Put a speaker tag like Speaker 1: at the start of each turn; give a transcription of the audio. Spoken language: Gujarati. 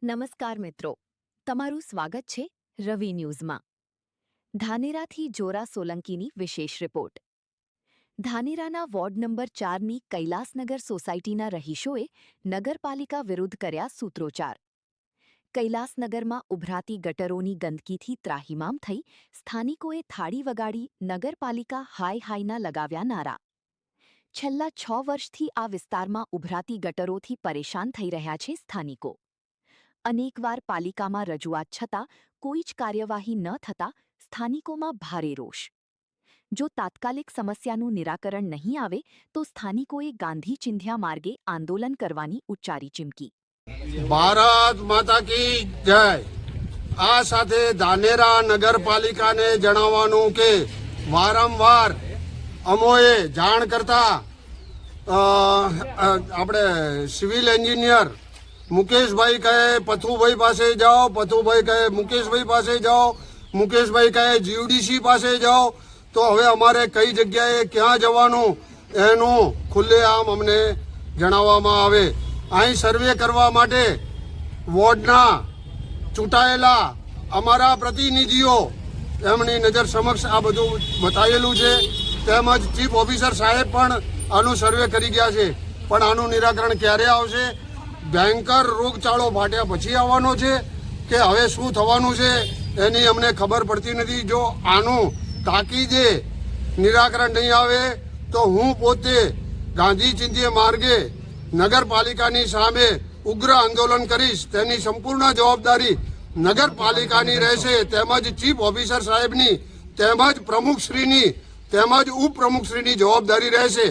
Speaker 1: નમસ્કાર મિત્રો, તમારું સ્વાગત છે રવિ ન્યૂઝમાં. ધાનેરાથી જોરા સોલંકીની વિશેષ રિપોર્ટ. ધાનેરાના વોર્ડ નંબર 4ની કૈલાસનગર સોસાયટીના રહીશોએ નગરપાલિકા વિરુદ્ધ કર્યા સૂત્રોચ્ચાર. કૈલાસનગરમાં ઉભરાતી ગટરોની ગંદકીથી ત્રાહિમામ થઈ સ્થાનિકોએ થાળી વગાડી નગરપાલિકા હાય હાયના લગાવ્યા નારા. છેલ્લા 6 વર્ષથી આ વિસ્તારમાં ઉભરાતી ગટરોથી પરેશાન થઈ રહ્યા છે સ્થાનિકો. અનેકવાર પાલિકામાં રજૂઆત છતાં કોઈ જ કાર્યવાહી ન થતાં સ્થાનિકોમાં ભારે રોષ. જો તાત્કાલિક સમસ્યાનું નિરાકરણ નહીં આવે તો સ્થાનિકોએ ગાંધી ચિંધ્યા માર્ગે આંદોલન કરવાની ઉચ્ચારી ચીમકી.
Speaker 2: ભારત માતા કી જય. આ સાથે ધાનેરા નગરપાલિકાને જણાવવાનું કે વારંવાર અમોએ જાણ કરતા આપણે સિવિલ એન્જિનિયર મુકેશભાઈ કહે પથુભાઈ પાસે જાઓ, પથુભાઈ કહે મુકેશભાઈ પાસે જાઓ, મુકેશભાઈ કહે જીયુડીસી પાસે જાઓ. તો હવે અમારે કઈ જગ્યાએ ક્યાં જવાનું એનું ખુલ્લેઆમ અમને જણાવવામાં આવે. અહીં સર્વે કરવા માટે વોર્ડના ચૂંટાયેલા અમારા પ્રતિનિધિઓ એમની નજર સમક્ષ આ બધું બતાવેલું છે. તેમજ ચીફ ઓફિસર સાહેબ પણ આનું સર્વે કરી ગયા છે. પણ આનું નિરાકરણ ક્યારે આવશે? ભયંકર રોગચાળો ફાટ્યા પછી આવવાનો છે કે હવે શું થવાનું છે એની અમને ખબર પડતી નથી. જો આનું તાકીદે નિરાકરણ નહીં આવે તો હું પોતે ગાંધી ચિંધ્યા માર્ગે નગરપાલિકાની સામે ઉગ્ર આંદોલન કરીશ. તેની સંપૂર્ણ જવાબદારી નગરપાલિકાની રહેશે, તેમજ ચીફ ઓફિસર સાહેબની, તેમજ પ્રમુખશ્રીની, તેમજ ઉપપ્રમુખશ્રીની જવાબદારી રહેશે.